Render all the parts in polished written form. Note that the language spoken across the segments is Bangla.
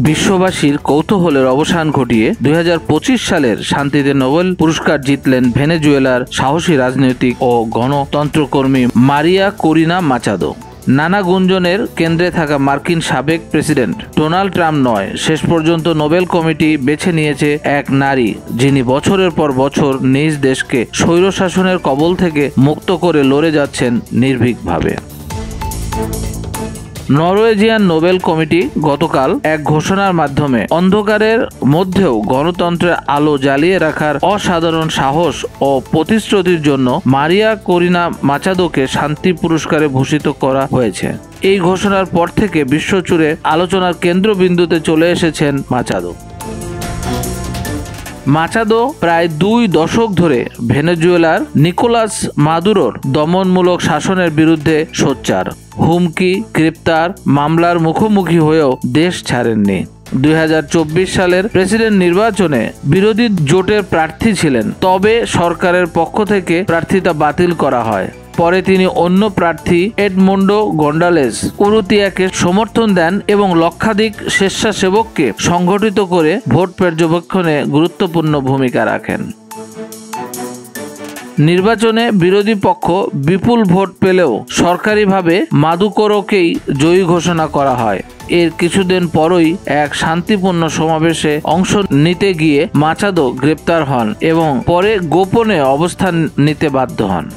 বিশ্ববাসীর কৌতূহলের অবসান ঘটিয়ে 2025 সালের শান্তিতে নোবেল পুরস্কার জিতলেন ভেনেজুয়েলার সাহসী রাজনৈতিক ও গণতন্ত্রকর্মী মারিয়া করিনা মাচাদো। নানা গুঞ্জনের কেন্দ্রে থাকা মার্কিন সাবেক প্রেসিডেন্ট ডোনাল্ড ট্রাম্প নয়, শেষ পর্যন্ত নোবেল কমিটি বেছে নিয়েছে এক নারী, যিনি বছরের পর বছর নিজ দেশকে স্বৈরশাসনের কবল থেকে মুক্ত করে লড়ে যাচ্ছেন নির্ভীকভাবে। নরওয়েজিয়ান নোবেল কমিটি গতকাল এক ঘোষণার মাধ্যমে অন্ধকারের মধ্যেও গণতন্ত্রের আলো জ্বালিয়ে রাখার অসাধারণ সাহস ও প্রতিশ্রুতির জন্য মারিয়া করিনা মাচাদোকে শান্তি পুরস্কারে ভূষিত করা হয়েছে। এই ঘোষণার পর থেকে বিশ্বজুড়ে আলোচনার কেন্দ্রবিন্দুতে চলে এসেছেন মাচাদো। মাচাদো প্রায় 2 দশক ধরে ভেনেজুয়েলার নিকোলাস মাদুরোর দমনমূলক শাসনের বিরুদ্ধে সোচ্চার। হুমকি, গ্রেপ্তার, মামলার মুখোমুখি হয়েও দেশ ছাড়েননি। 2024 সালের প্রেসিডেন্ট নির্বাচনে বিরোধী জোটের প্রার্থী ছিলেন, তবে সরকারের পক্ষ থেকে প্রার্থিতা বাতিল করা হয়। পরে তিনি অন্য প্রার্থী এডমোন্ডো গন্ডালেস উরুতিয়াকে সমর্থন দেন এবং লক্ষাধিক স্বেচ্ছাসেবককে সংগঠিত করে ভোট পর্যবেক্ষণে গুরুত্বপূর্ণ ভূমিকা রাখেন। নির্বাচনে বিরোধী পক্ষ বিপুল ভোট পেলেও সরকারিভাবে মাদুরোকেই জয়ী ঘোষণা করা হয়। এর কিছুদিন পরই এক শান্তিপূর্ণ সমাবেশে অংশ নিতে গিয়ে মাচাদো গ্রেপ্তার হন এবং পরে গোপনে অবস্থান নিতে বাধ্য হন।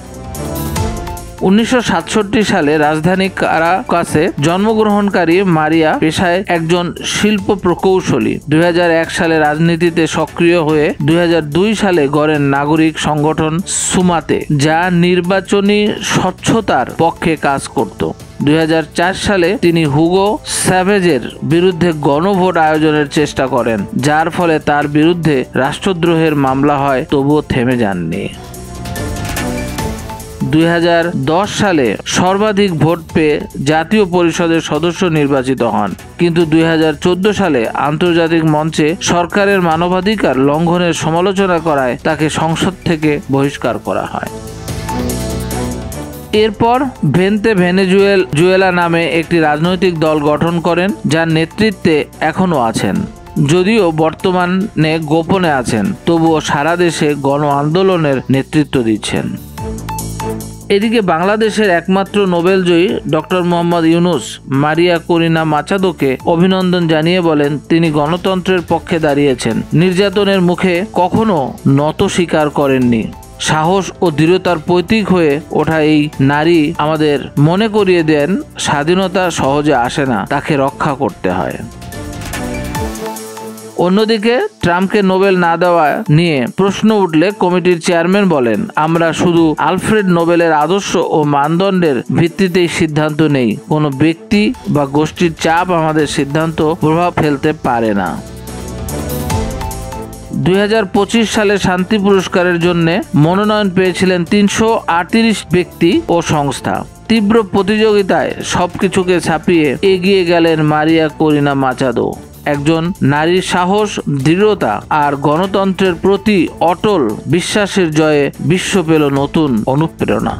1967 সালে রাজধানী কারাকাসে জন্মগ্রহণকারী মারিয়া পেশায় একজন শিল্প প্রকৌশলী। 2001 সালে রাজনীতিতে সক্রিয় হয়ে 2002 সালে গড়েন নাগরিক সংগঠন সুমাতে, যা নির্বাচনী স্বচ্ছতার পক্ষে কাজ করত। 2004 সালে তিনি হুগো স্যাভেজের বিরুদ্ধে গণভোট আয়োজনের চেষ্টা করেন, যার ফলে তার বিরুদ্ধে রাষ্ট্রদ্রোহের মামলা হয়, তবুও থেমে যাননি। 2010 সালে সর্বাধিক ভোট পেয়ে জাতীয় পরিষদের সদস্য নির্বাচিত হন, কিন্তু 2014 সালে আন্তর্জাতিক মঞ্চে সরকারের মানবাধিকার লঙ্ঘনের সমালোচনা করায় তাকে সংসদ থেকে বহিষ্কার করা হয়। এরপর ভেনেজুয়েলা নামে একটি রাজনৈতিক দল গঠন করেন, যার নেতৃত্বে এখনও আছেন। যদিও বর্তমানে গোপনে আছেন, তবুও সারা দেশে গণ আন্দোলনের নেতৃত্ব দিচ্ছেন। এদিকে বাংলাদেশের একমাত্র নোবেলজয়ী doctor Muhammad Yunus Maria Corina মাচাদোকে অভিনন্দন জানিয়ে বলেন, তিনি গণতন্ত্রের পক্ষে দাঁড়িয়েছেন, নির্যাতনের মুখে কখনো নত স্বীকার করেননি। সাহস ও দৃঢ়তার প্রতীক হয়ে ওঠা এই নারী আমাদের মনে করিয়ে দেন, স্বাধীনতা সহজে আসে না, তাকে রক্ষা করতে হয়। অন্যদিকে ট্রাম্পকে নোবেল না দেওয়া নিয়ে প্রশ্ন উঠলে কমিটির চেয়ারম্যান বলেন, আমরা শুধু আলফ্রেড নোবেলের আদর্শ ও মানদণ্ডের ভিত্তিতেই সিদ্ধান্ত নেই, কোনো ব্যক্তি বা গোষ্ঠীর চাপ আমাদের সিদ্ধান্ত প্রভাব ফেলতে পারে না। 2025 সালে শান্তি পুরস্কারের জন্য মনোনয়ন পেয়েছিলেন 338 ব্যক্তি ও সংস্থা। তীব্র প্রতিযোগিতায় সবকিছুকে ছাপিয়ে এগিয়ে গেলেন মারিয়া করিনা মাচাদো। একজন নারীর সাহস, দৃঢ়তা আর গণতন্ত্রের প্রতি অটল বিশ্বাসের জয়ে বিশ্ব পেল নতুন অনুপ্রেরণা।